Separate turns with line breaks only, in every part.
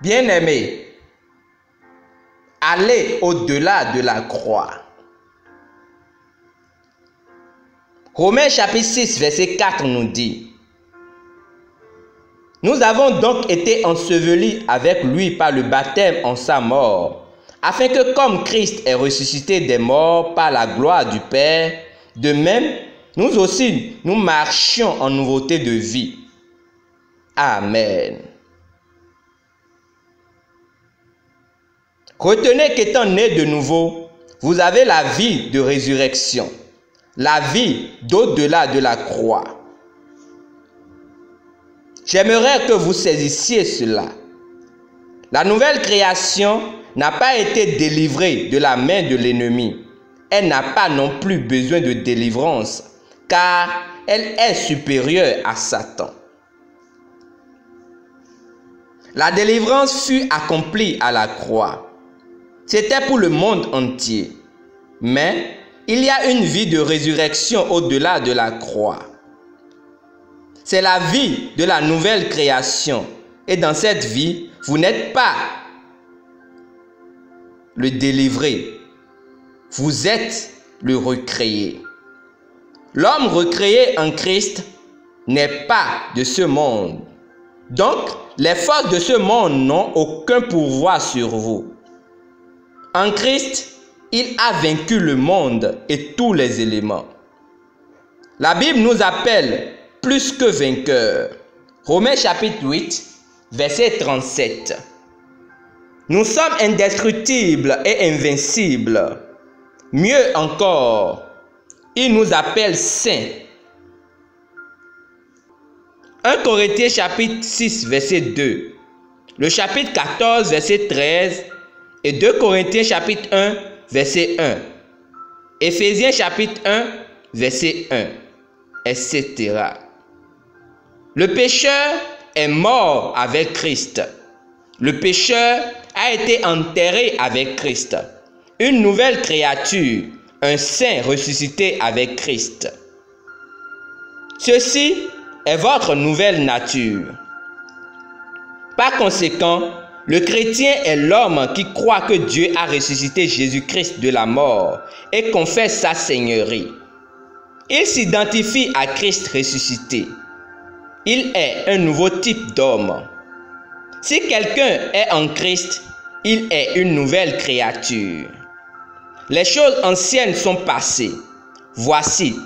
Bien-aimés, allez au-delà de la croix. Romains chapitre 6, verset 4 nous dit: Nous avons donc été ensevelis avec lui par le baptême en sa mort, afin que comme Christ est ressuscité des morts par la gloire du Père, de même, nous aussi, nous marchions en nouveauté de vie. Amen. Retenez qu'étant né de nouveau, vous avez la vie de résurrection, la vie d'au-delà de la croix. J'aimerais que vous saisissiez cela. La nouvelle création n'a pas été délivrée de la main de l'ennemi. Elle n'a pas non plus besoin de délivrance, car elle est supérieure à Satan. La délivrance fut accomplie à la croix. C'était pour le monde entier. Mais il y a une vie de résurrection au-delà de la croix. C'est la vie de la nouvelle création. Et dans cette vie, vous n'êtes pas le délivré. Vous êtes le recréé. L'homme recréé en Christ n'est pas de ce monde. Donc, les forces de ce monde n'ont aucun pouvoir sur vous. En Christ, il a vaincu le monde et tous les éléments. La Bible nous appelle plus que vainqueurs. Romains chapitre 8, verset 37. Nous sommes indestructibles et invincibles. Mieux encore, il nous appelle saints. 1 Corinthiens chapitre 6, verset 2. Le chapitre 14, verset 13. Et 2 Corinthiens chapitre 1, verset 1. Éphésiens chapitre 1, verset 1. Etc. Le pécheur est mort avec Christ. Le pécheur a été enterré avec Christ. Une nouvelle créature, un saint ressuscité avec Christ. Ceci est votre nouvelle nature. Par conséquent, le chrétien est l'homme qui croit que Dieu a ressuscité Jésus-Christ de la mort et confesse sa seigneurie. Il s'identifie à Christ ressuscité. Il est un nouveau type d'homme. Si quelqu'un est en Christ, il est une nouvelle créature. Les choses anciennes sont passées. Voici,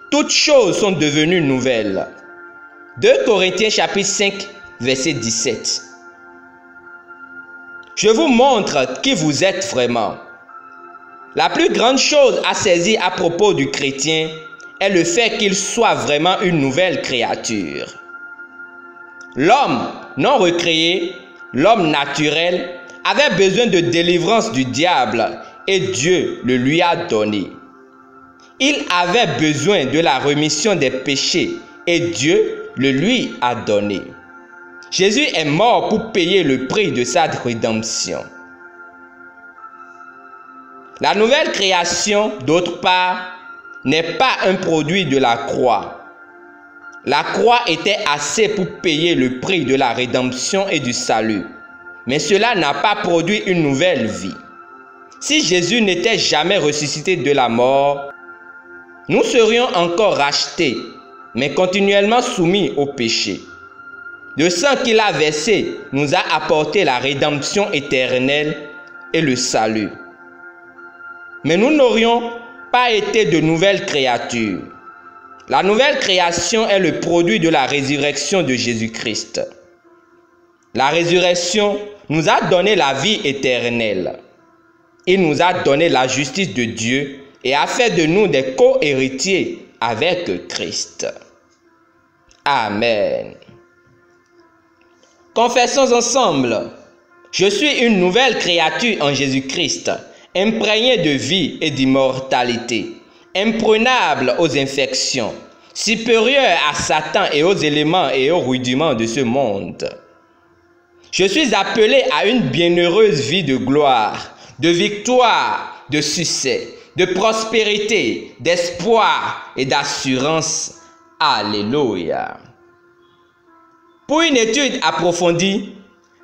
toutes choses sont devenues nouvelles. 2 Corinthiens chapitre 5, verset 17. Je vous montre qui vous êtes vraiment. La plus grande chose à saisir à propos du chrétien est le fait qu'il soit vraiment une nouvelle créature. L'homme non recréé, l'homme naturel, avait besoin de délivrance du diable et Dieu le lui a donné. Il avait besoin de la rémission des péchés et Dieu le lui a donné. Jésus est mort pour payer le prix de sa rédemption. La nouvelle création, d'autre part, n'est pas un produit de la croix. La croix était assez pour payer le prix de la rédemption et du salut. Mais cela n'a pas produit une nouvelle vie. Si Jésus n'était jamais ressuscité de la mort, nous serions encore rachetés, mais continuellement soumis au péché. Le sang qu'il a versé nous a apporté la rédemption éternelle et le salut. Mais nous n'aurions pas été de nouvelles créatures. La nouvelle création est le produit de la résurrection de Jésus-Christ. La résurrection nous a donné la vie éternelle. Il nous a donné la justice de Dieu et a fait de nous des co-héritiers avec Christ. Amen. Confessons ensemble. Je suis une nouvelle créature en Jésus-Christ, imprégnée de vie et d'immortalité, imprenable aux infections, supérieure à Satan et aux éléments et aux rudiments de ce monde. Je suis appelé à une bienheureuse vie de gloire, de victoire, de succès, de prospérité, d'espoir et d'assurance. Alléluia. Pour une étude approfondie,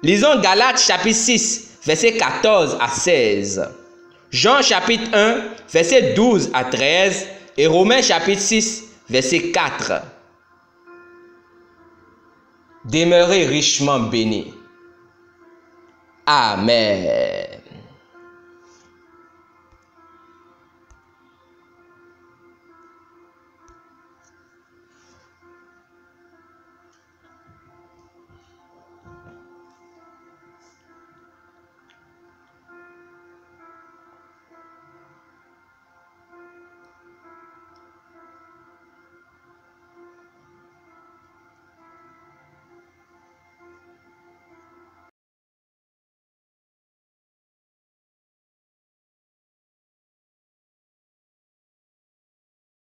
Lisons Galates chapitre 6, versets 14 à 16. Jean chapitre 1, versets 12 à 13 et Romains chapitre 6, verset 4. Demeurez richement bénis. Amen.